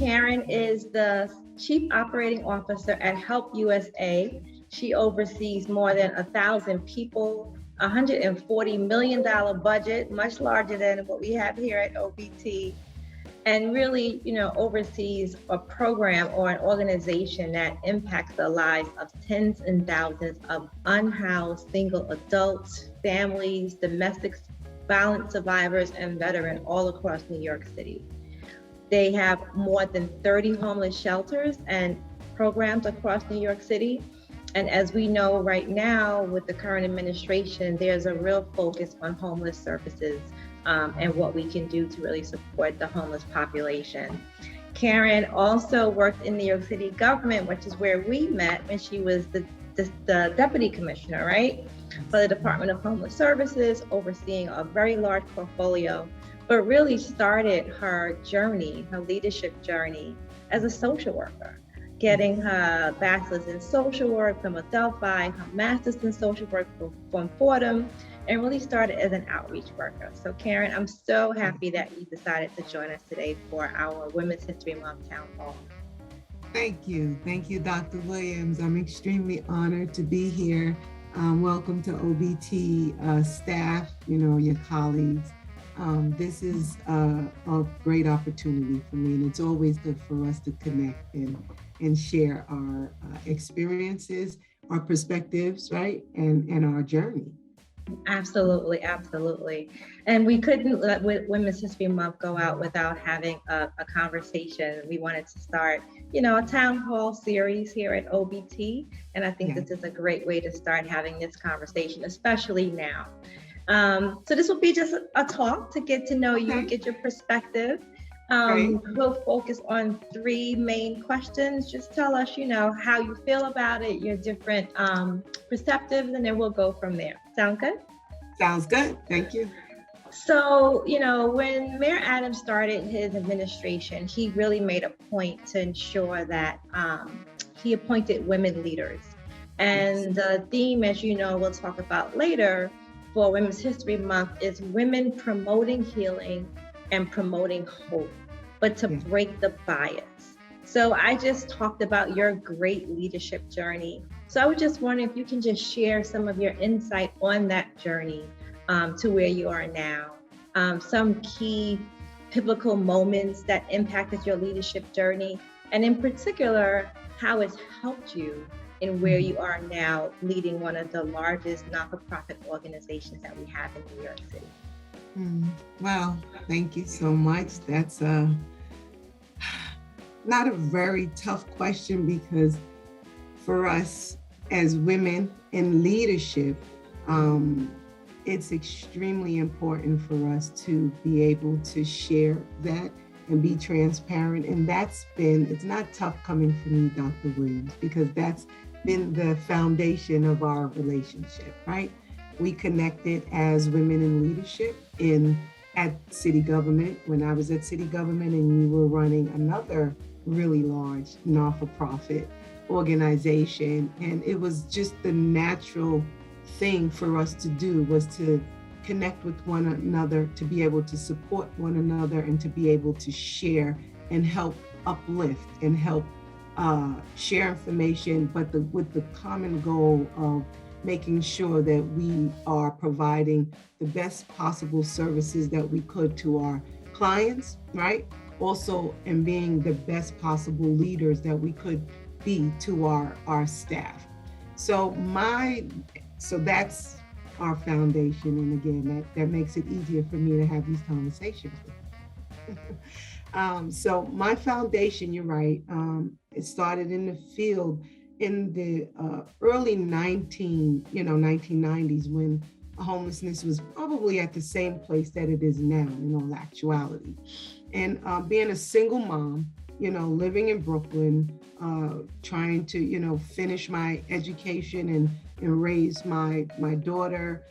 Karen is the Chief Operating Officer at HELPUSA. She oversees more than 1,000 people, $140 million budget, much larger than what we have here at OBT, and really, oversees a program or an organization that impacts the lives of tens and thousands of unhoused single adults, families, domestic violence survivors, and veterans all across New York City. They have more than 30 homeless shelters and programs across New York City. And as we know right now with the current administration, there's a real focus on homeless services and what we can do to really support the homeless population. Karen also worked in New York City government, which is where we met when she was the deputy commissioner, right? For the Department of Homeless Services, overseeing a very large portfolio, but really started her journey, her leadership journey as a social worker, getting her bachelor's in social work from Adelphi, her master's in social work from Fordham, and really started as an outreach worker. So Karen, I'm so happy that you decided to join us today for our Women's History Month Town Hall. Thank you, Dr. Williams. I'm extremely honored to be here. Welcome to OBT staff, your colleagues. This is a great opportunity for me, and it's always good for us to connect and share our experiences, our perspectives, right, and our journey. Absolutely, absolutely. And we couldn't let Women's History Month go out without having a conversation. We wanted to start, a town hall series here at OBT, and I think this is a great way to start having this conversation, especially now. So this will be just a talk to get to know you, get your perspective. We'll focus on 3 main questions. Just tell us, how you feel about it, your different perspectives, and then we'll go from there. Sound good? Sounds good. Thank you. So, when Mayor Adams started his administration, he really made a point to ensure that he appointed women leaders. And the theme, as we'll talk about later, for Women's History Month is women promoting healing and promoting hope, but to break the bias. So I just talked about your great leadership journey. So I was just wondering if you can just share some of your insight on that journey to where you are now. Some key pivotal moments that impacted your leadership journey, and in particular, how it's helped you in where you are now, leading one of the largest not-for-profit organizations that we have in New York City. Well, thank you so much. That's not a very tough question, because for us as women in leadership, it's extremely important for us to be able to share that and be transparent. And it's not tough coming from you, Dr. Williams, because that's been the foundation of our relationship, right? We connected as women in leadership at city government, when I was at city government and you were running another really large not-for-profit organization. And it was just the natural thing for us to do, was to connect with one another, to be able to support one another, and to be able to share and help uplift and help share information, but with the common goal of making sure that we are providing the best possible services that we could to our clients, right? Also, and being the best possible leaders that we could be to our staff. So that's our foundation. And again, that makes it easier for me to have these conversations with you. So my foundation, you're right, it started in the field in the early 1990s, when homelessness was probably at the same place that it is now in all actuality. And being a single mom, living in Brooklyn, trying to, finish my education and raise my daughter,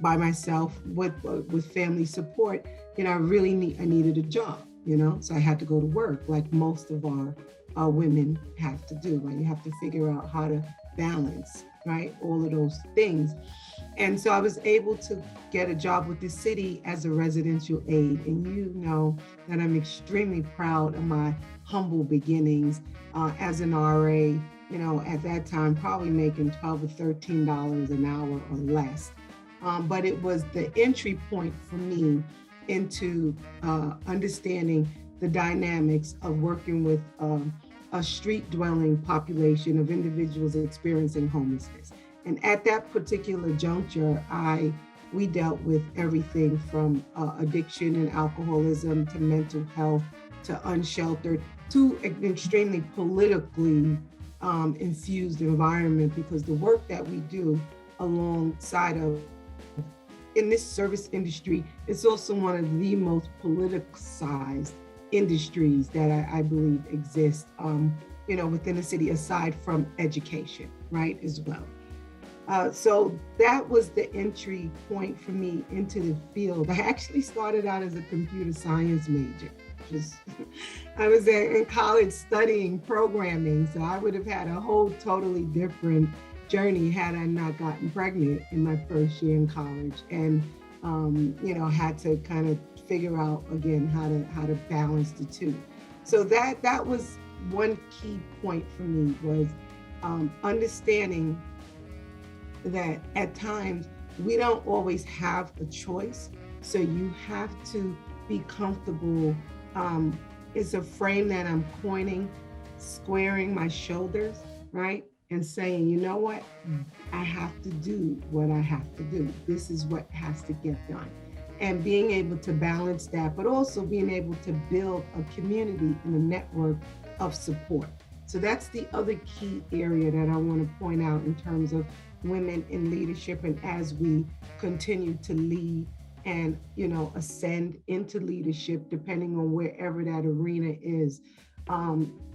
by myself with family support, I really needed a job, so I had to go to work like most of our women have to do. Right? You have to figure out how to balance, right? All of those things. And so I was able to get a job with the city as a residential aide. And you know that I'm extremely proud of my humble beginnings as an RA, you know, at that time, probably making $12 or $13 an hour or less. But it was the entry point for me into understanding the dynamics of working with a street dwelling population of individuals experiencing homelessness. And at that particular juncture, we dealt with everything from addiction and alcoholism to mental health to unsheltered to an extremely politically infused environment, because the work that we do alongside of in this service industry, it's also one of the most politicized industries that I believe exist, you know, within the city, aside from education, right, as well. So that was the entry point for me into the field. I actually started out as a computer science major. I was in college studying programming, so I would have had a whole totally different journey had I not gotten pregnant in my first year in college, and you know, had to kind of figure out again how to balance the two. So that was one key point for me, was understanding that at times we don't always have a choice. So you have to be comfortable. It's a frame that I'm coining, squaring my shoulders, right? And saying, you know what, I have to do what I have to do. This is what has to get done. And being able to balance that, but also being able to build a community and a network of support. So that's the other key area that I want to point out in terms of women in leadership, and as we continue to lead and, you know, ascend into leadership, depending on wherever that arena is,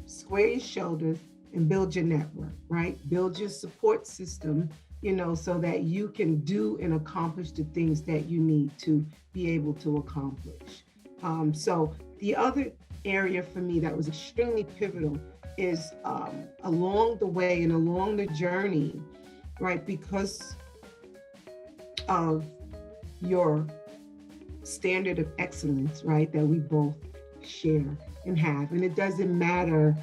square your shoulders and build your network, right? Build your support system, you know, so that you can do and accomplish the things that you need to be able to accomplish. So the other area for me that was extremely pivotal is along the way and along the journey, right? Because of your standard of excellence, right? That we both share and have. And it doesn't matter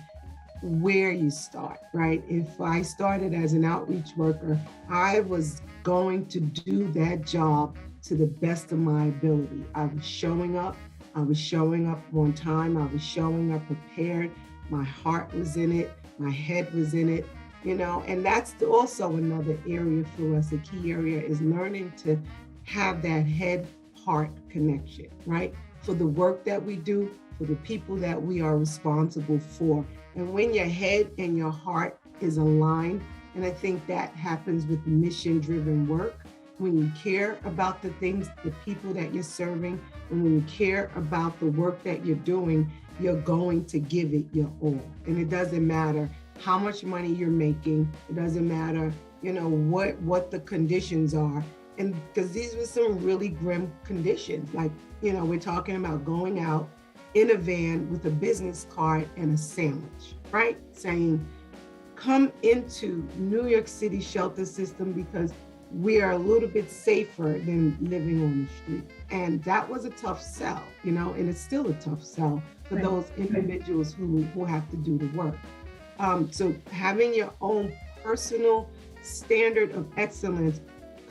where you start, right? If I started as an outreach worker, I was going to do that job to the best of my ability. I was showing up on time, I was showing up prepared, my heart was in it, my head was in it, you know, and that's also another area for us. A key area is learning to have that head-heart connection, right? For the work that we do, for the people that we are responsible for. And when your head and your heart is aligned, and I think that happens with mission-driven work, when you care about the things, the people that you're serving, and when you care about the work that you're doing, you're going to give it your all. And it doesn't matter how much money you're making. It doesn't matter, you know, what the conditions are. And because these were some really grim conditions, like, you know, we're talking about going out in a van with a business card and a sandwich, right? Saying, come into New York City shelter system because we are a little bit safer than living on the street. And that was a tough sell, you know, and it's still a tough sell for those individuals who have to do the work. So having your own personal standard of excellence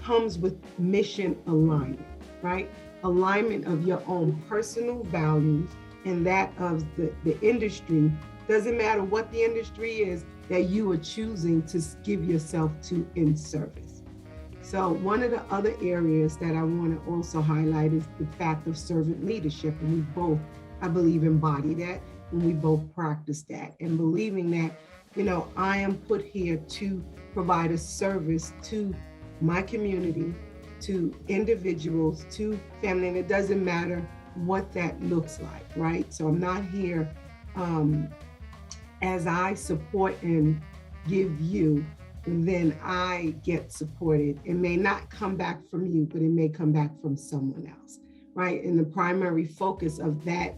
comes with mission alignment, right? Alignment of your own personal values and that of the industry. Doesn't matter what the industry is that you are choosing to give yourself to in service. So one of the other areas that I want to also highlight is the fact of servant leadership. And we both, I believe, embody that, and we both practice that, and believing that, you know, I am put here to provide a service to my community, to individuals, to family, and it doesn't matter what that looks like, right? So I'm not here as I support and give you, then I get supported. It may not come back from you, but it may come back from someone else, right? And the primary focus of that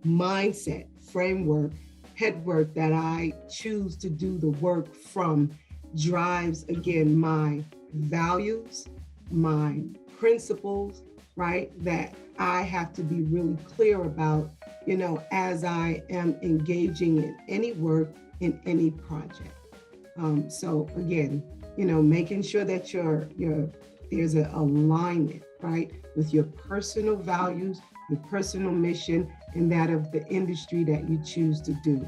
mindset, framework, head work that I choose to do the work from drives, again, my values, my principles, right? That I have to be really clear about, as I am engaging in any work, in any project. So again, making sure that there's an alignment, right, with your personal values, your personal mission, and that of the industry that you choose to do.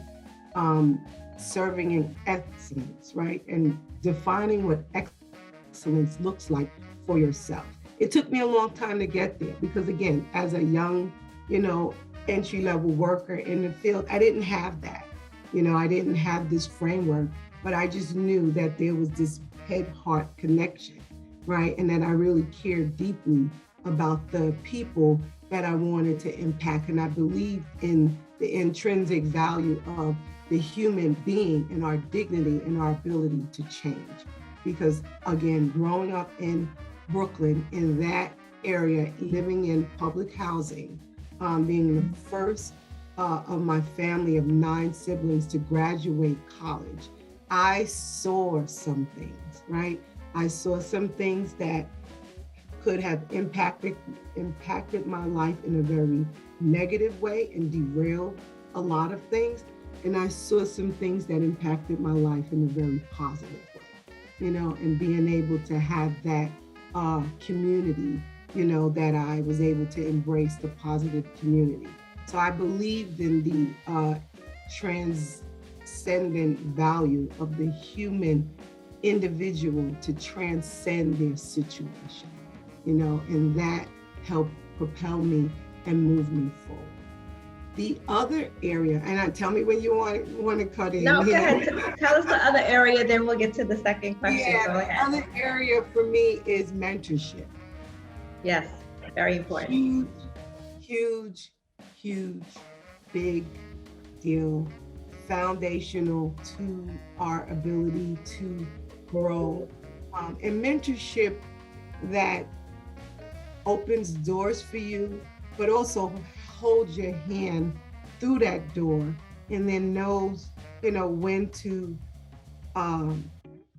Serving in excellence, right, and defining what excellence looks like for yourself. It took me a long time to get there because, again, as a young, entry-level worker in the field, I didn't have that. I didn't have this framework, but I just knew that there was this head-heart connection, right? And that I really cared deeply about the people that I wanted to impact. And I believed in the intrinsic value of the human being and our dignity and our ability to change. Because again, growing up in Brooklyn, in that area, living in public housing, being the first of my family of 9 siblings to graduate college, I saw some things, right? I saw some things that could have impacted my life in a very negative way and derailed a lot of things. And I saw some things that impacted my life in a very positive way, and being able to have that community, that I was able to embrace the positive community. So I believed in the transcendent value of the human individual to transcend their situation, and that helped propel me and move me forward. The other area, and tell me when you want to cut in. No, go ahead. Tell us the other area, then we'll get to the second question. Yeah, the other area for me is mentorship. Yes, very important. Huge, big deal, foundational to our ability to grow. And mentorship that opens doors for you, but also holds your hand through that door and then knows, when to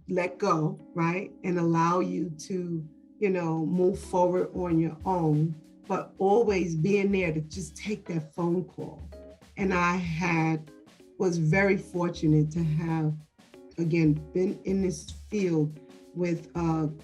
let go, right? And allow you to, move forward on your own, but always being there to just take that phone call. And I was very fortunate to have, again, been in this field with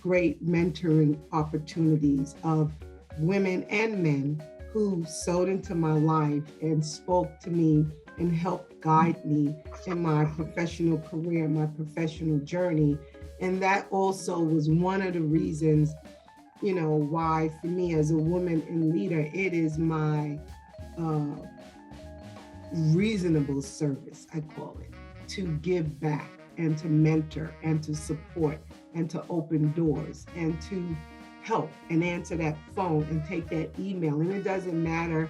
great mentoring opportunities of women and men who sowed into my life and spoke to me and helped guide me in my professional career, my professional journey. And that also was one of the reasons, why for me as a woman and leader, it is my reasonable service, I call it, to give back and to mentor and to support and to open doors and to help and answer that phone and take that email. And it doesn't matter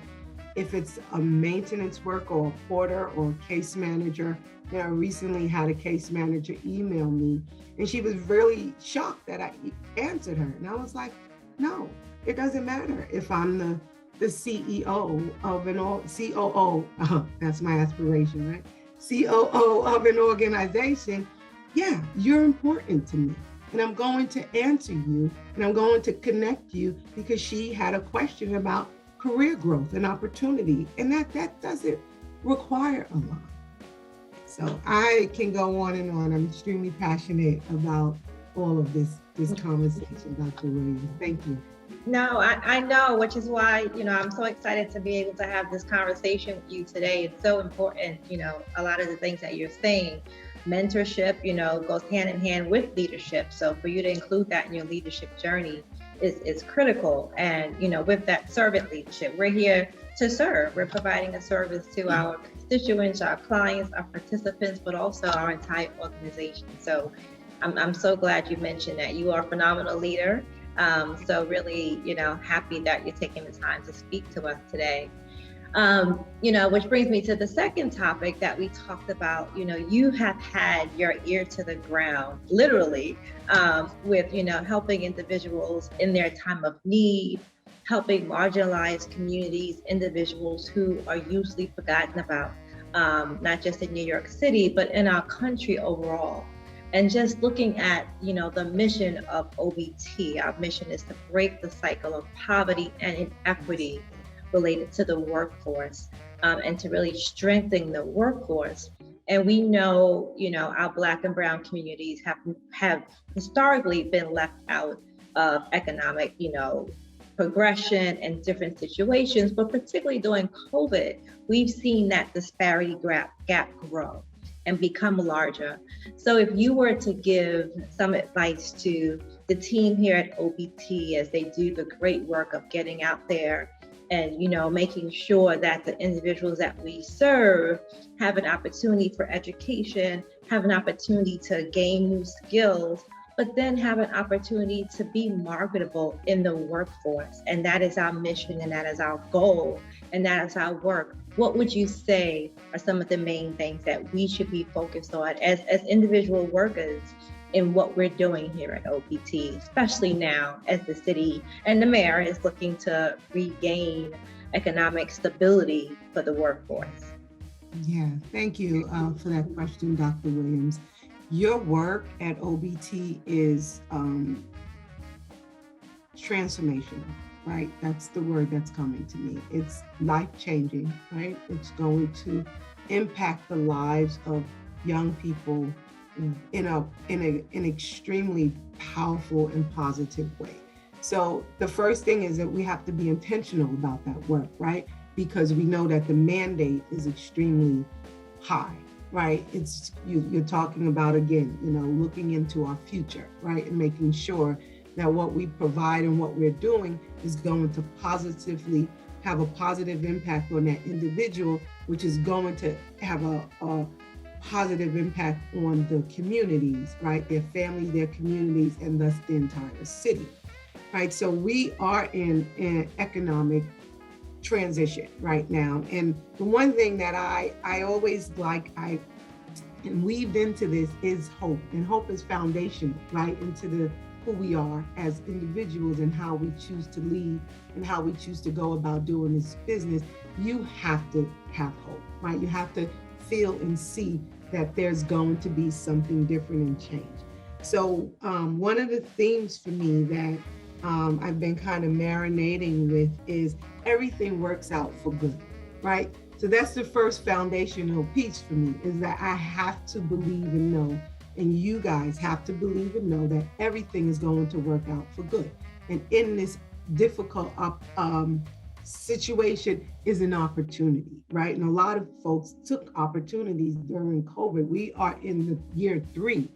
if it's a maintenance work or a porter or a case manager. I recently had a case manager email me and she was really shocked that I answered her. And I was like, no, it doesn't matter if I'm the CEO of COO, that's my aspiration, right? COO of an organization. Yeah, you're important to me. And I'm going to answer you and I'm going to connect you because she had a question about career growth and opportunity. And that doesn't require a lot. So I can go on and on. I'm extremely passionate about all of this conversation, Dr. Williams. Thank you. No, I know, which is why, I'm so excited to be able to have this conversation with you today. It's so important, a lot of the things that you're saying. Mentorship, goes hand in hand with leadership. So for you to include that in your leadership journey is critical. And, with that servant leadership, we're here to serve. We're providing a service to our constituents, our clients, our participants, but also our entire organization. So I'm so glad you mentioned that. You are a phenomenal leader. So really, happy that you're taking the time to speak to us today. Which brings me to the second topic that we talked about. You have had your ear to the ground, literally, with, helping individuals in their time of need, helping marginalized communities, individuals who are usually forgotten about, not just in New York City, but in our country overall. And just looking at, the mission of OBT, our mission is to break the cycle of poverty and inequity related to the workforce, and to really strengthen the workforce. And we know, our Black and Brown communities have historically been left out of economic, progression in different situations, but particularly during COVID, we've seen that disparity gap grow and become larger. So if you were to give some advice to the team here at OBT as they do the great work of getting out there and, making sure that the individuals that we serve have an opportunity for education, have an opportunity to gain new skills, but then have an opportunity to be marketable in the workforce. And that is our mission, and that is our goal, and that is our work. What would you say are some of the main things that we should be focused on as individual workers in what we're doing here at OBT, especially now as the city and the mayor is looking to regain economic stability for the workforce? Yeah, thank you for that question, Dr. Williams. Your work at OBT is transformational, right? That's the word that's coming to me. It's life-changing, right? It's going to impact the lives of young people in an extremely powerful and positive way. So the first thing is that we have to be intentional about that work, right? Because we know that the mandate is extremely high. Right, it's you're talking about, again, looking into our future, right, and making sure that what we provide and what we're doing is going to positively have a positive impact on that individual, which is going to have a positive impact on the communities, right, their families, their communities, and thus the entire city, right? So we are in an economic transition right now. And the one thing that I always and weaved into this is hope. And hope is foundational, right, into who we are as individuals and how we choose to lead and how we choose to go about doing this business. You have to have hope, right? You have to feel and see that there's going to be something different and change. So one of the themes for me that I've been kind of marinating with is everything works out for good, right? So that's the first foundational piece for me, is that I have to believe and know, and you guys have to believe and know that everything is going to work out for good. And in this difficult situation is an opportunity, right? And a lot of folks took opportunities during COVID. We are in the year 3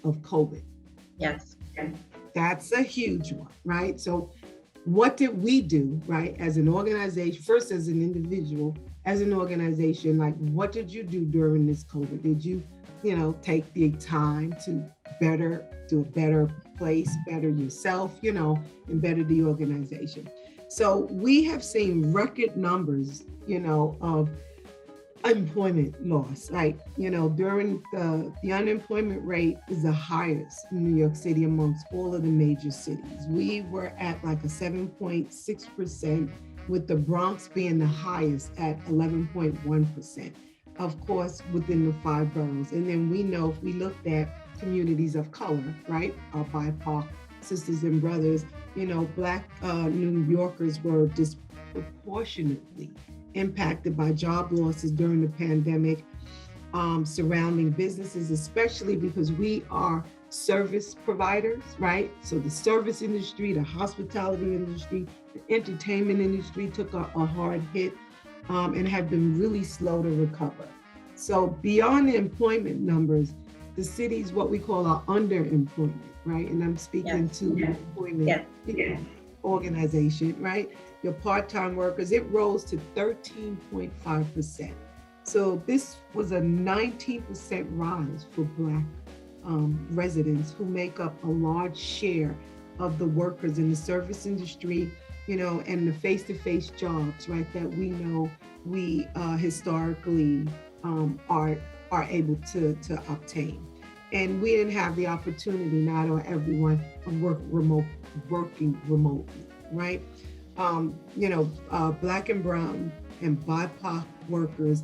of COVID. Yes. That's a huge one, right? So what did we do, right, as an organization, first as an individual, as an organization, like what did you do during this COVID? Did you, take the time to do a better place, better yourself, and better the organization? So we have seen record numbers, of unemployment loss. Like, during the unemployment rate is the highest in New York City amongst all of the major cities. We were at like a 7.6%, with the Bronx being the highest at 11.1%, of course, within the 5 boroughs. And then we know, if we looked at communities of color, right, our BIPOC sisters and brothers, Black New Yorkers were disproportionately impacted by job losses during the pandemic, surrounding businesses, especially because we are service providers, right? So the service industry, the hospitality industry, the entertainment industry took a hard hit and have been really slow to recover. So beyond the employment numbers, the city's what we call our underemployment, right? And I'm speaking to the employment organization, right? Your part-time workers, it rose to 13.5%. So this was a 19% rise for Black residents, who make up a large share of the workers in the service industry, and the face-to-face jobs, right, that we know we historically are able to obtain. And we didn't have the opportunity, not on everyone, of working remotely, right? Black and brown and BIPOC workers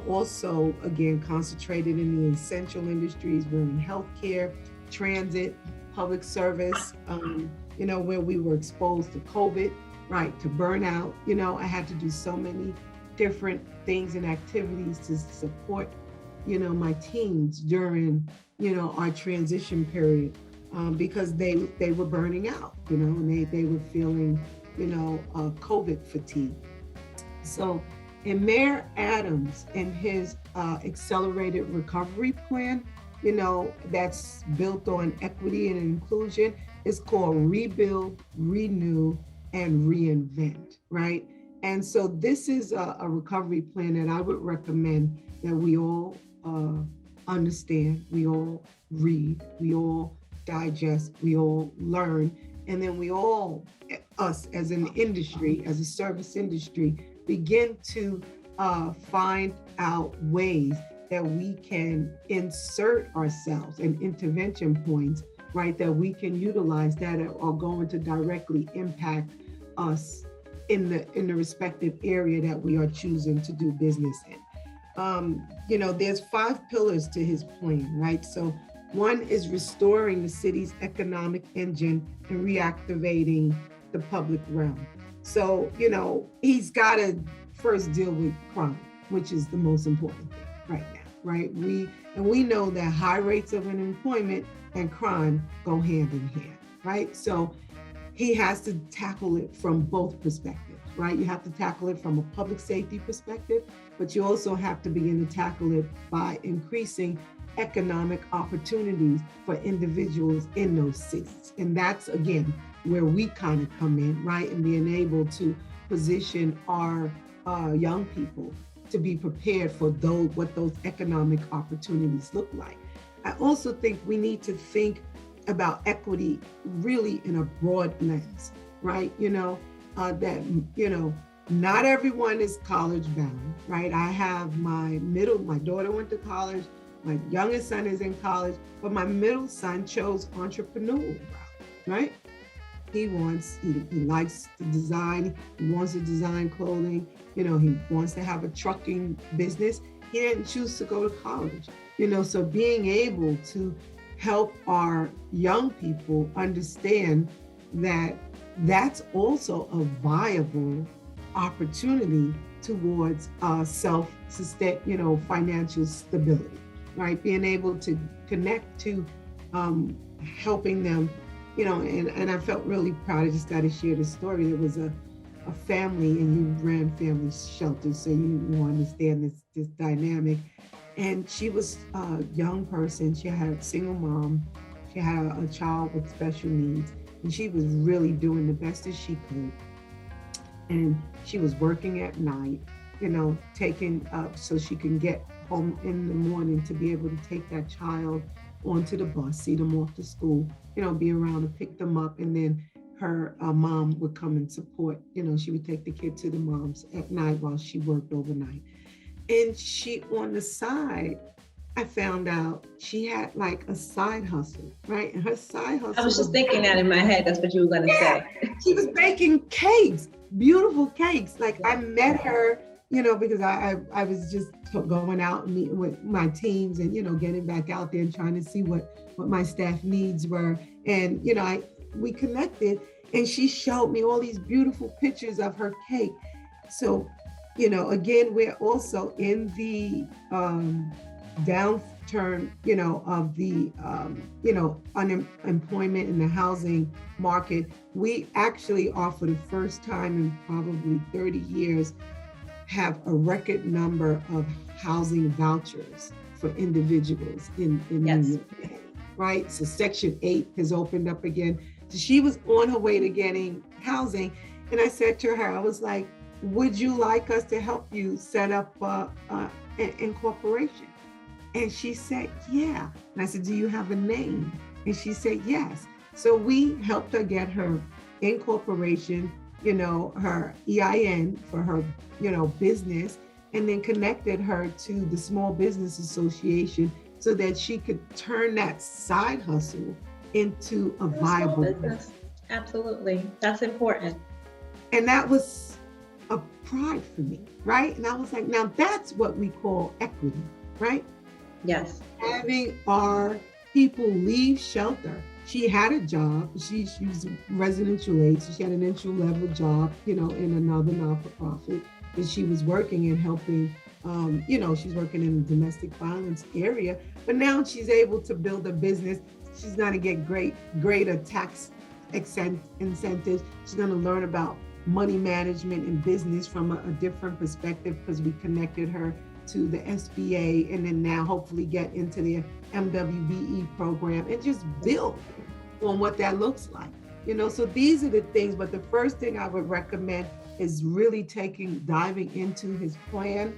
Also, again, concentrated in the essential industries. We're in healthcare, transit, public service, where we were exposed to COVID, right, to burnout. I had to do so many different things and activities to support, my teams during, our transition period, because they were burning out, and they were feeling, COVID fatigue. So, and Mayor Adams and his accelerated recovery plan, that's built on equity and inclusion, is called Rebuild, Renew, and Reinvent, right? And so this is a recovery plan that I would recommend that we all understand, we all read, we all digest, we all learn, and then we all, us as an industry, as a service industry, begin to find out ways that we can insert ourselves and intervention points, right, that we can utilize that are going to directly impact us in the respective area that we are choosing to do business in. There's 5 pillars to his plan, right? So one is restoring the city's economic engine and reactivating the public realm. So, he's got to first deal with crime, which is the most important thing right now, right? We know that high rates of unemployment and crime go hand in hand, right? So he has to tackle it from both perspectives, right? You have to tackle it from a public safety perspective, but you also have to begin to tackle it by increasing economic opportunities for individuals in those cities. And that's, again, where we kind of come in, right? And being able to position our young people to be prepared for what those economic opportunities look like. I also think we need to think about equity really in a broad lens, right? Not everyone is college bound, right? I have my daughter went to college, my youngest son is in college, but my middle son chose entrepreneurial route, right? He likes to design, he wants to design clothing, he wants to have a trucking business. He didn't choose to go to college, so being able to help our young people understand that that's also a viable opportunity towards self-sustain, financial stability, right? Being able to connect to helping them, and I felt really proud. I just got to share this story. There was a family, and you ran family shelters, so you understand this dynamic. And she was a young person. She had a single mom. She had a child with special needs, and she was really doing the best that she could. And she was working at night, taking up so she can get home in the morning to be able to take that child onto the bus, see them off to school, be around and pick them up. And then her mom would come and support, she would take the kid to the mom's at night while she worked overnight. And she, on the side, I found out she had like a side hustle, right? And her side hustle. I was just thinking that in my head. That's what you were going to say. She was baking cakes, beautiful cakes. Like I met her, because I was just going out and meeting with my teams and, getting back out there and trying to see what my staff needs were. And, we connected and she showed me all these beautiful pictures of her cake. So, again, we're also in the downturn, of the, unemployment in the housing market. We actually are, for the first time in probably 30 years, have a record number of housing vouchers for individuals in Yes. New York, right? So Section 8 has opened up again. So she was on her way to getting housing. And I said to her, I was like, would you like us to help you set up an incorporation? And she said, yeah. And I said, do you have a name? And she said, yes. So we helped her get her incorporation, her EIN for her, business, and then connected her to the Small Business Association so that she could turn that side hustle into a viable business. Absolutely. That's important. And that was a pride for me, right? And I was like, now that's what we call equity, right? Yes. Having our people leave shelter. She had a job. She was residential aid, so she had an entry level job, in another not-for-profit. And she was working and helping, she's working in the domestic violence area. But now she's able to build a business. She's going to get greater tax incentives. She's going to learn about money management and business from a different perspective because we connected her to the SBA, and then now hopefully get into the MWBE program and just build on what that looks like. So these are the things, but the first thing I would recommend is really diving into his plan.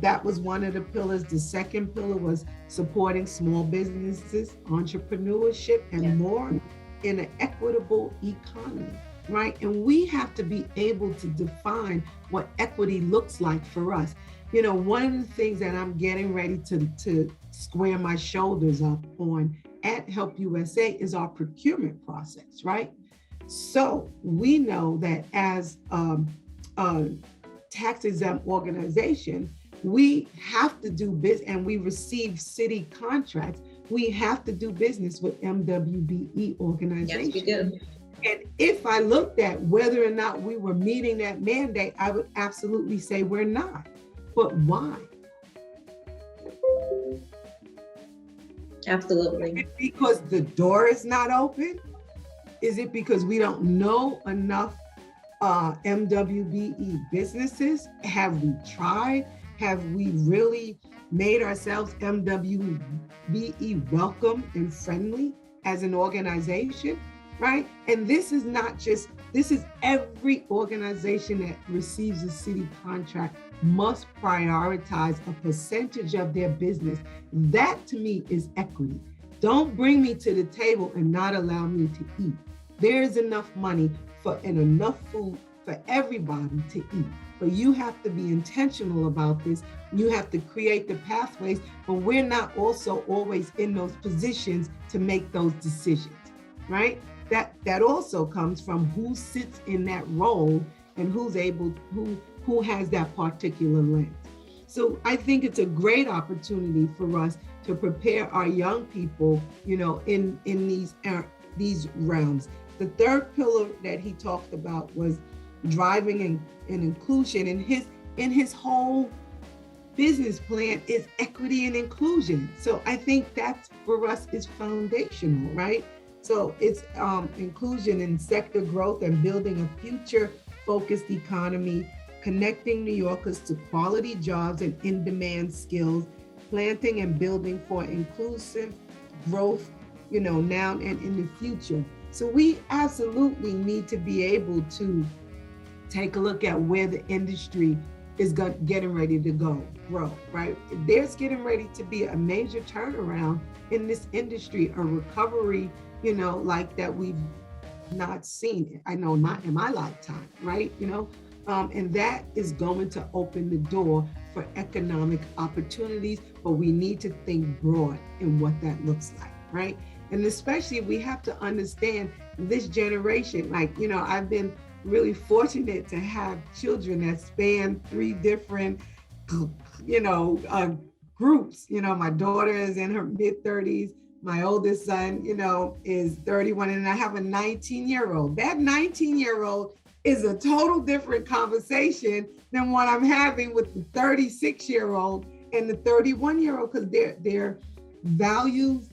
That was one of the pillars. The second pillar was supporting small businesses, entrepreneurship, and more in an equitable economy, right? And we have to be able to define what equity looks like for us. One of the things that I'm getting ready to square my shoulders up on at Help USA is our procurement process, right? So we know that as a tax-exempt organization, we have to do business, and we receive city contracts. We have to do business with MWBE organizations. Yes, we do. And if I looked at whether or not we were meeting that mandate, I would absolutely say we're not. But why? Absolutely. Is it because the door is not open? Is it because we don't know enough MWBE businesses? Have we tried? Have we really made ourselves MWBE welcome and friendly as an organization, right? And this is every organization that receives a city contract must prioritize a percentage of their business. That to me is equity. Don't bring me to the table and not allow me to eat. There is enough money and enough food for everybody to eat. But you have to be intentional about this. You have to create the pathways, but we're not also always in those positions to make those decisions, right? That also comes from who sits in that role and who has that particular lens. So I think it's a great opportunity for us to prepare our young people, in these realms. The third pillar that he talked about was driving and inclusion, and his whole business plan is equity and inclusion. So I think that for us is foundational, right? So it's inclusion in sector growth and building a future-focused economy, connecting New Yorkers to quality jobs and in-demand skills, planting and building for inclusive growth, now and in the future. So we absolutely need to be able to take a look at where the industry is getting ready to grow, right? There's getting ready to be a major turnaround in this industry, a recovery, like that we've not seen. I know not in my lifetime, right? And that is going to open the door for economic opportunities, but we need to think broad in what that looks like, right? And especially we have to understand this generation, I've been really fortunate to have children that span 3 different, groups. My daughter is in her mid-30s. My oldest son, is 31, and I have a 19-year-old. That 19-year-old is a total different conversation than what I'm having with the 36-year-old and the 31-year-old, because their values,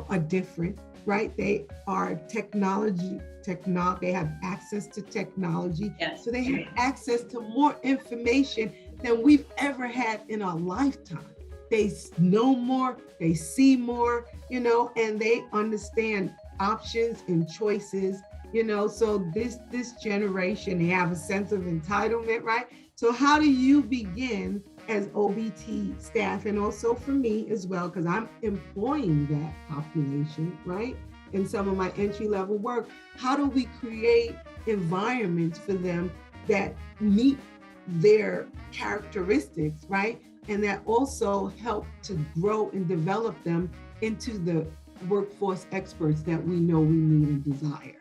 are different, right? They are they have access to technology. Yes. So they have access to more information than we've ever had in our lifetime. They know more, they see more, and they understand options and choices, so this generation, they have a sense of entitlement, right? So how do you begin as OBT staff, and also for me as well, because I'm employing that population, right? In some of my entry-level work, how do we create environments for them that meet their characteristics, right? And that also help to grow and develop them into the workforce experts that we know we need and desire.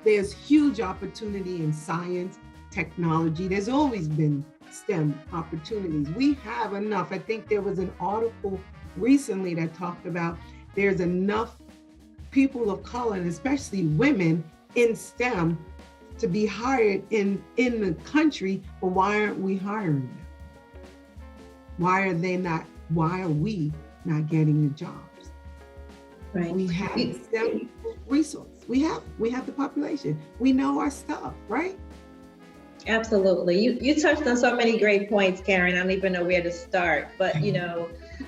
There's huge opportunity in science. technology. There's always been STEM opportunities. We have enough. I think there was an article recently that talked about there's enough people of color, and especially women in STEM, to be hired in the country, but why aren't we hiring them? Why are we not getting the jobs? Right. We have STEM resource. We have the population. We know our stuff, right? Absolutely. You touched on so many great points, Karen. I don't even know where to start, but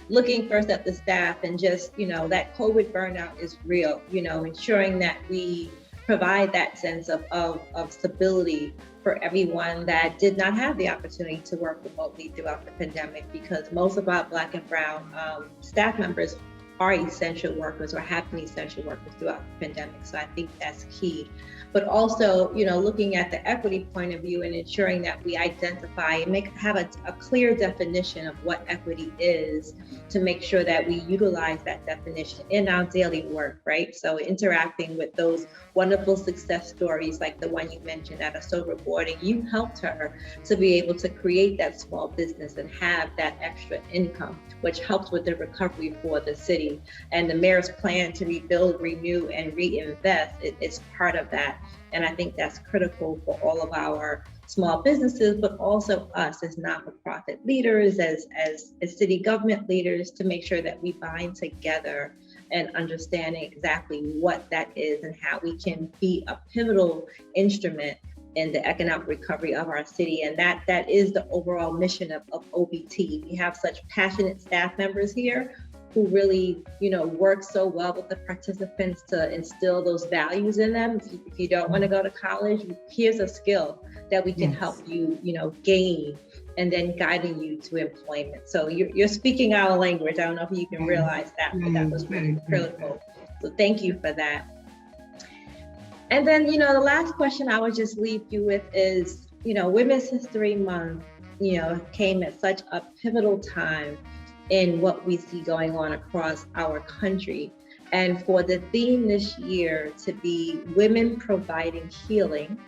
looking first at the staff and just, that COVID burnout is real, ensuring that we provide that sense of stability for everyone that did not have the opportunity to work remotely throughout the pandemic, because most of our Black and Brown staff members are essential workers or have been essential workers throughout the pandemic. So I think that's key. But also, looking at the equity point of view and ensuring that we identify and have a clear definition of what equity is, to make sure that we utilize that definition in our daily work, right? So interacting with those wonderful success stories like the one you mentioned at a sober boarding, you helped her to be able to create that small business and have that extra income, which helps with the recovery for the city. And the mayor's plan to rebuild, renew, and reinvest is part of that. And I think that's critical for all of our small businesses, but also us as not-for-profit leaders, as city government leaders, to make sure that we bind together and understanding exactly what that is and how we can be a pivotal instrument in the economic recovery of our city. And that is the overall mission of OBT. We have such passionate staff members here who really, work so well with the participants to instill those values in them. If you don't want to go to college, here's a skill that we can help you, gain, and then guiding you to employment. So you're speaking our language. I don't know if you can realize that, but that was really critical. So thank you for that. And then, the last question I would just leave you with is, Women's History Month, came at such a pivotal time in what we see going on across our country. And for the theme this year to be women providing healing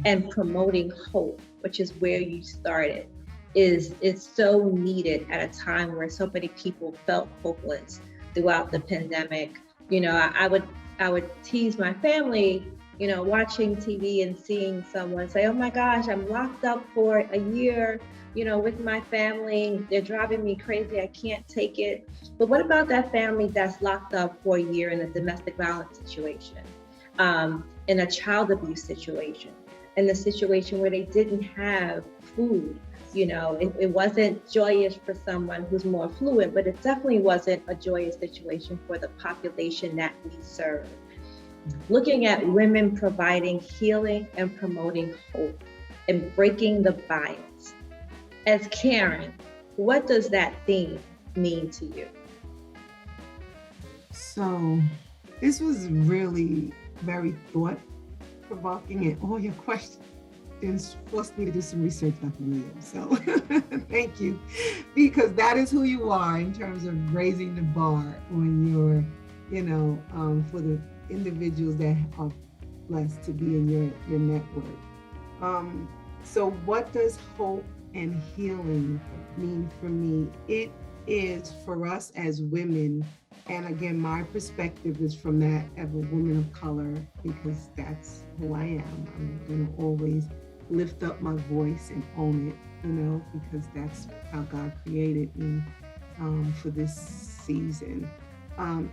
and promoting hope, which is where you started, is so needed at a time where so many people felt hopeless throughout the pandemic. I would tease my family, watching TV and seeing someone say, oh my gosh, I'm locked up for a year, with my family. They're driving me crazy. I can't take it. But what about that family that's locked up for a year in a domestic violence situation, in a child abuse situation, in a situation where they didn't have food? It wasn't joyous for someone who's more affluent, but it definitely wasn't a joyous situation for the population that we serve. Looking at women providing healing and promoting hope and breaking the bias. As Karen, what does that theme mean to you? So this was really very thought-provoking, and all your questions forced me to do some research, Dr. Williams. So thank you, because that is who you are in terms of raising the bar on your, for the individuals that are blessed to be in your network. So what does hope and healing mean for me? It is for us as women, and again, my perspective is from that of a woman of color, because that's who I am. I'm going to always lift up my voice and own it, because that's how God created me for this season,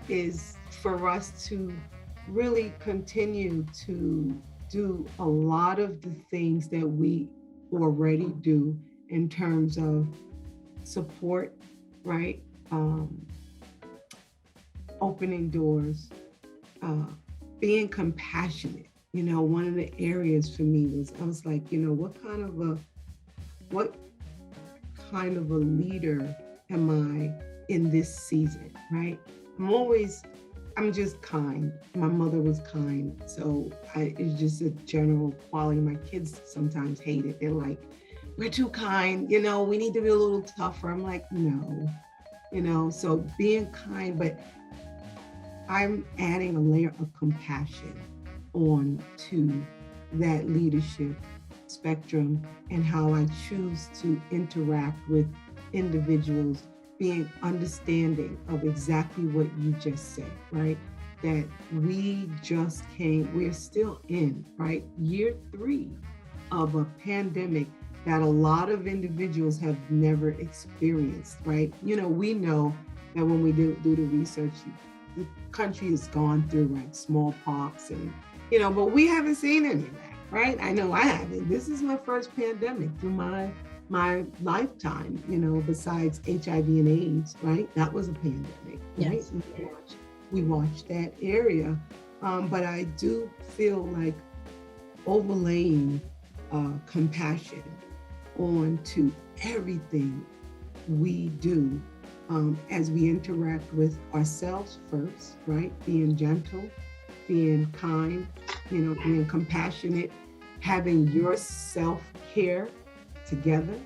is for us to really continue to do a lot of the things that we already do in terms of support, right? Opening doors, being compassionate. One of the areas for me was, I was like, what kind of a leader am I in this season, right? I'm just kind. My mother was kind. So it's just a general quality. My kids sometimes hate it. They're like, we're too kind, we need to be a little tougher. I'm like, no, so being kind, but I'm adding a layer of compassion on to that leadership spectrum and how I choose to interact with individuals, being understanding of exactly what you just said, right? That we're still in, right? Year 3 of a pandemic that a lot of individuals have never experienced, right? We know that when we do the research, the country has gone through like smallpox and, but we haven't seen any of that, right? I know I haven't. This is my first pandemic through my lifetime, besides HIV and AIDS, right? That was a pandemic, right? Yes. We watched that area. But I do feel like overlaying compassion onto everything we do as we interact with ourselves first, right? Being gentle, being kind, being compassionate, having your self-care together,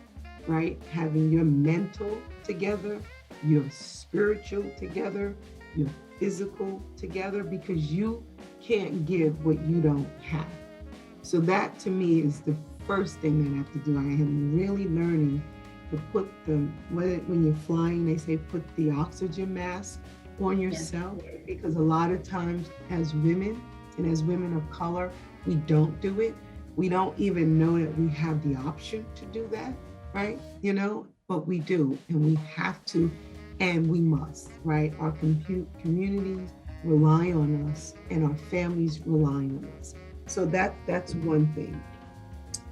right? Having your mental together, your spiritual together, your physical together, because you can't give what you don't have. So that to me is the first thing that I have to do. I am really learning to put when you're flying, they say put the oxygen mask on yourself, because a lot of times as women and as women of color, we don't do it. We don't even know that we have the option to do that, right? But we do, and we have to, and we must, right? Our communities rely on us, and our families rely on us. So that's one thing.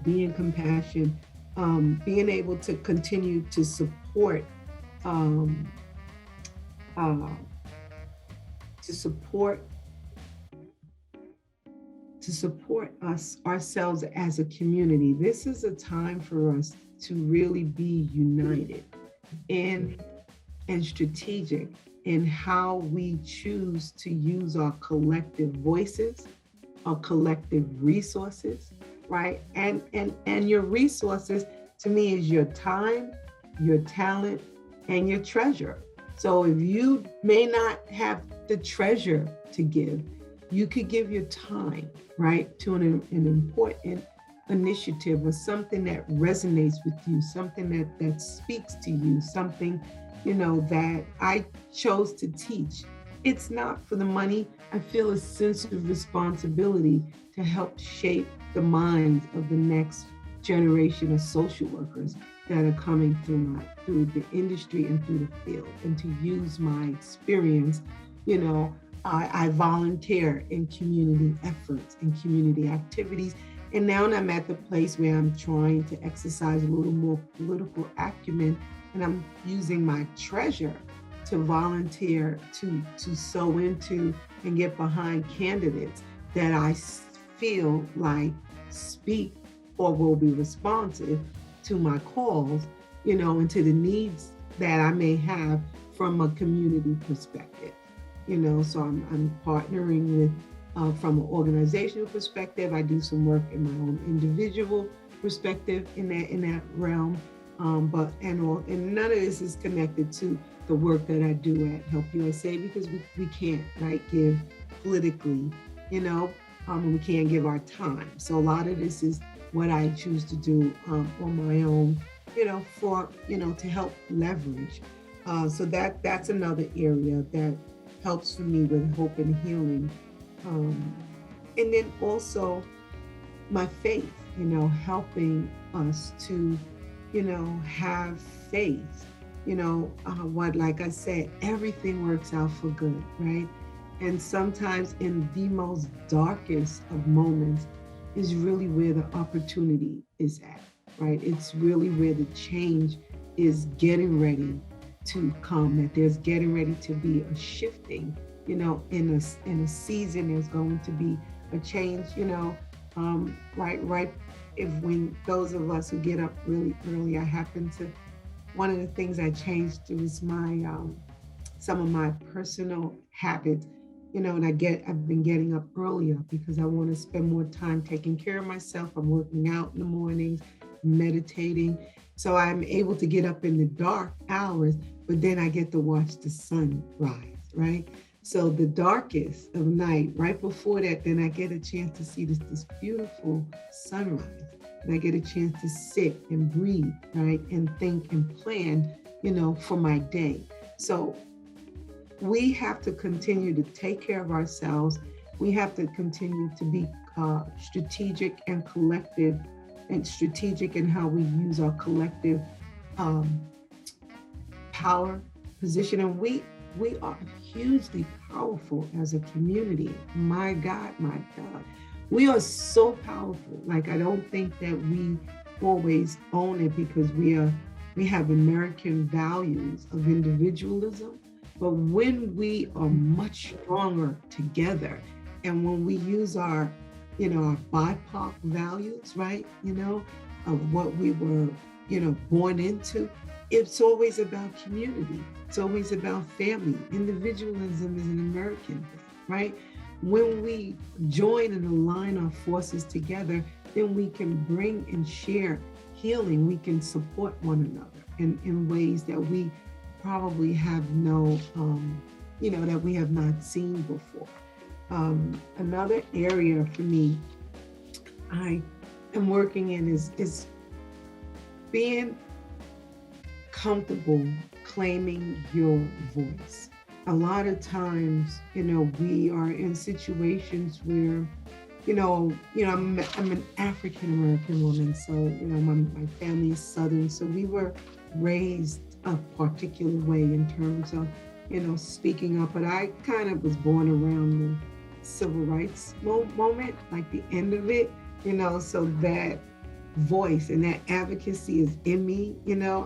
Being compassionate, being able to continue to support us ourselves as a community. This is a time for us to really be united and strategic in how we choose to use our collective voices, our collective resources, right? And your resources to me is your time, your talent, and your treasure. So if you may not have the treasure to give, you could give your time, right, to an important initiative or something that resonates with you, something that speaks to you, something, that I chose to teach. It's not for the money. I feel a sense of responsibility to help shape the minds of the next generation of social workers that are coming through the industry and through the field, and to use my experience. I volunteer in community efforts and community activities. And now I'm at the place where I'm trying to exercise a little more political acumen, and I'm using my treasure to volunteer, to sow into and get behind candidates that I feel like speak or will be responsive to my calls, and to the needs that I may have from a community perspective. So I'm partnering with, from an organizational perspective. I do some work in my own individual perspective in that realm. But none of this is connected to the work that I do at Help USA, because we can't, right, give politically, we can't give our time. So a lot of this is what I choose to do on my own, to help leverage. So that's another area that helps for me with hope and healing. And then also my faith, helping us to, have faith, like I said, everything works out for good, right? And sometimes in the most darkest of moments is really where the opportunity is at, right? It's really where the change is getting ready to come, that there's getting ready to be a shifting, in a season. There's going to be a change, right. If when those of us who get up really early, one of the things I changed was my, some of my personal habits, and I've been getting up earlier because I want to spend more time taking care of myself. I'm working out in the mornings, meditating. So I'm able to get up in the dark hours, but then I get to watch the sun rise, right? So the darkest of night, right before that, then I get a chance to see this beautiful sunrise. that I get a chance to sit and breathe, right? And think and plan, for my day. So we have to continue to take care of ourselves. We have to continue to be strategic and collective, and strategic in how we use our collective power position. And we are hugely powerful as a community. My God. We are so powerful. Like, I don't think that we always own it, because we have American values of individualism. But when we are much stronger together, and when we use our BIPOC values, right, of what we were, born into, it's always about community. It's always about family. Individualism is an American thing, right? When we join and align our forces together, then we can bring and share healing. We can support one another in ways that we probably have that we have not seen before. Another area for me I am working in is being comfortable claiming your voice. A lot of times, we are in situations where, I'm an African American woman, so, my family is Southern, so we were raised a particular way in terms of, speaking up. But I kind of was born around the civil rights moment, like the end of it, so that voice and that advocacy is in me.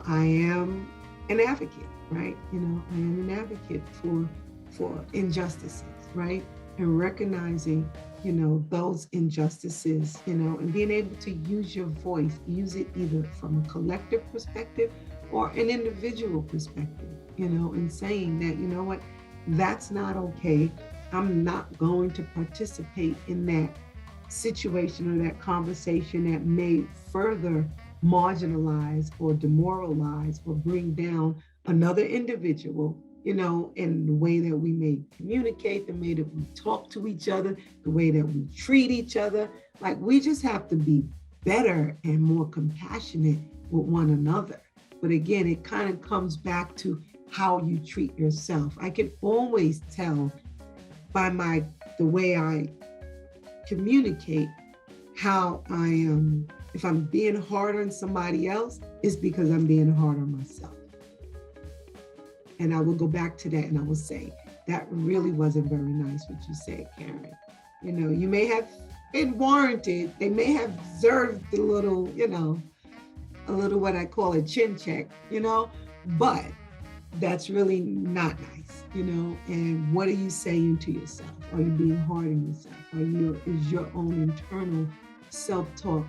I am an advocate, right? I am an advocate for injustices, right? And recognizing, those injustices, and being able to use your voice, use it either from a collective perspective or an individual perspective, and saying that, what, that's not okay. I'm not going to participate in that situation or that conversation that may further marginalize or demoralize or bring down another individual, in the way that we may communicate, the way that we talk to each other, the way that we treat each other. Like, we just have to be better and more compassionate with one another. But again, it kind of comes back to how you treat yourself. I can always tell by the way I communicate how I am. If I'm being hard on somebody else, it's because I'm being hard on myself. And I will go back to that and I will say, that really wasn't very nice what you said, Karen. You may have been warranted. They may have deserved a little what I call a chin check, but that's really not nice, and what are you saying to yourself? Are you being hard on yourself? Is your own internal self-talk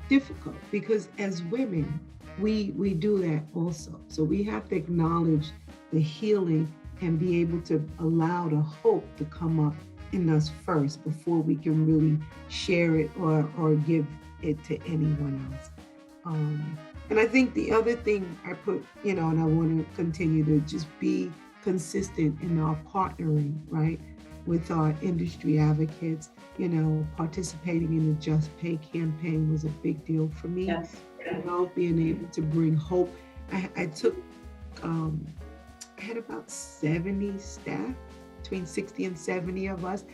difficult? Because as women, we do that also. So we have to acknowledge the healing and be able to allow the hope to come up in us first before we can really share it or give it to anyone else. And I think the other thing I put, and I want to continue to just be consistent in our partnering, right, with our industry advocates. Participating in the Just Pay campaign was a big deal for me. Yes. Being able to bring hope. I took, I had about 70 staff, between 60 and 70 of us,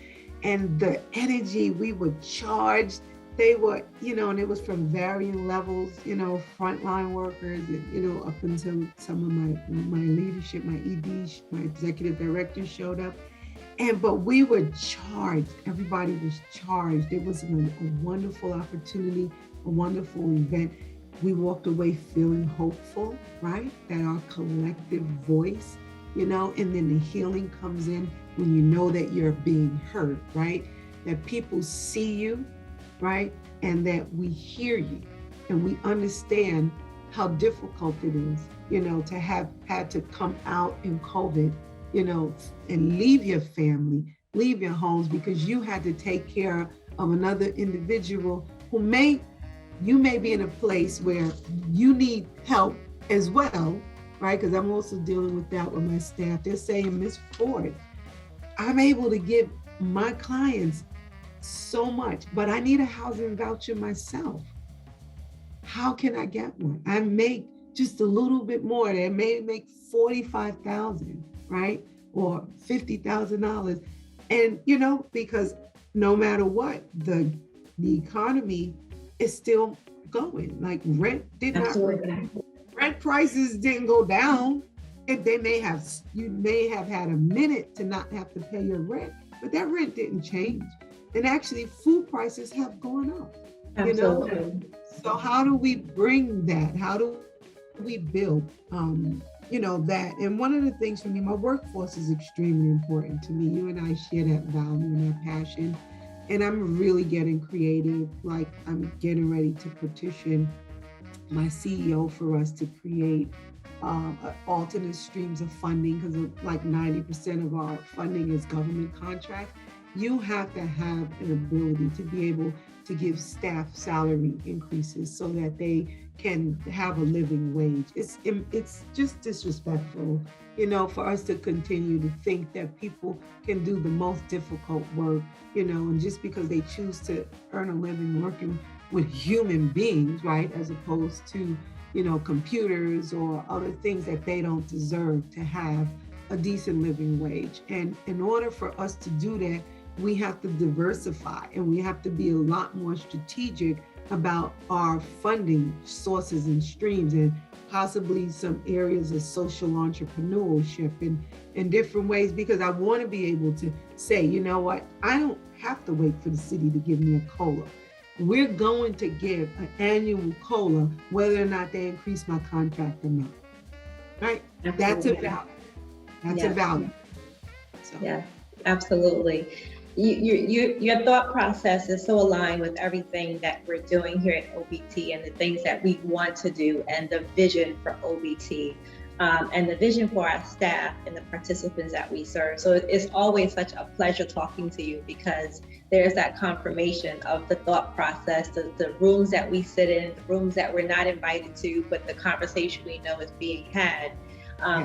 and the energy, we were charged. They were, and it was from varying levels, frontline workers, and, up until some of my leadership, my ED, my executive director showed up. But we were charged. Everybody was charged. It was a wonderful opportunity, a wonderful event. We walked away feeling hopeful, right? That our collective voice, and then the healing comes in when you know that you're being heard, right? That people see you, right? And that we hear you and we understand how difficult it is, to have had to come out in COVID, and leave your family, leave your homes, because you had to take care of another individual who you may be in a place where you need help as well, right? Because I'm also dealing with that with my staff. They're saying, Ms. Ford, I'm able to give my clients so much, but I need a housing voucher myself. how can I get one? I make just a little bit more. They may make $45,000, right? Or $50,000. And, you know, because no matter what, the economy is still going. Like rent prices didn't go down. You may have had a minute to not have to pay your rent, but that rent didn't change. And actually food prices have gone up. Absolutely. You know? So how do we bring that? How do we build, that? And one of the things for me, my workforce is extremely important to me. You and I share that value and that passion. And I'm really getting creative. Like I'm getting ready to petition my CEO for us to create alternate streams of funding, because like 90% of our funding is government contract. You have to have an ability to be able to give staff salary increases so that they can have a living wage. It's just disrespectful, for us to continue to think that people can do the most difficult work, and just because they choose to earn a living working with human beings, right, as opposed to, computers or other things, that they don't deserve to have a decent living wage. And in order for us to do that, we have to diversify, and we have to be a lot more strategic about our funding sources and streams, and possibly some areas of social entrepreneurship in different ways, because I want to be able to say, you know what, I don't have to wait for the city to give me a COLA. We're going to give an annual COLA, whether or not they increase my contract or not, right? Absolutely. That's a value. That's a value. So. Yeah, absolutely. Your thought process is so aligned with everything that we're doing here at OBT and the things that we want to do, and the vision for OBT, and the vision for our staff and the participants that we serve. So it's always such a pleasure talking to you, because there's that confirmation of the thought process, the rooms that we sit in, the rooms that we're not invited to, but the conversation we know is being had.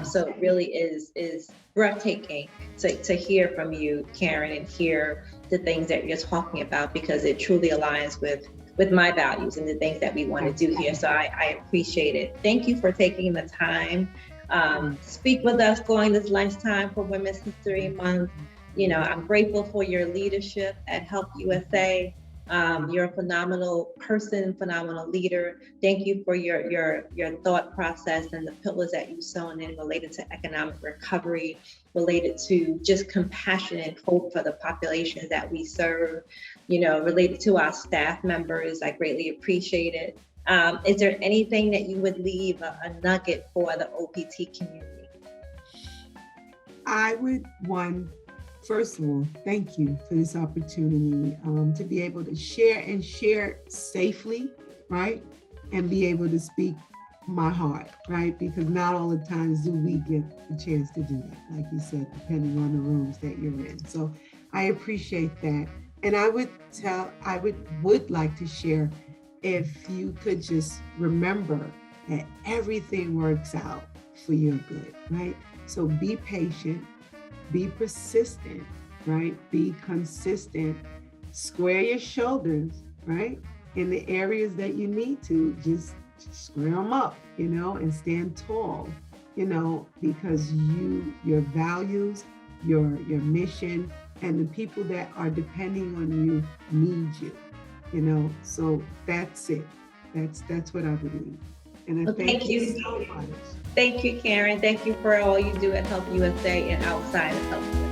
So it really is breathtaking to hear from you, Karen, and hear the things that you're talking about, because it truly aligns with my values and the things that we want to do here. So I appreciate it. Thank you for taking the time to speak with us during this lunchtime for Women's History Month. I'm grateful for your leadership at Help USA. You're a phenomenal person, phenomenal leader. Thank you for your thought process and the pillars that you've sown in related to economic recovery, related to just compassion and hope for the populations that we serve, related to our staff members. I greatly appreciate it. Is there anything that you would leave a nugget for the OPT community? I would, first of all, thank you for this opportunity to be able to share safely, right? And be able to speak my heart, right? Because not all the times do we get the chance to do that, like you said, depending on the rooms that you're in. So I appreciate that. And I would like to share, if you could just remember that everything works out for your good, right? So be patient. Be persistent, right? Be consistent. Square your shoulders, right? In the areas that you need to, just square them up, and stand tall, because your values, your mission, and the people that are depending on you need you, So that's it. That's what I believe. And I thank you so much. Thank you, Karen. Thank you for all you do at Help USA and outside of Help USA.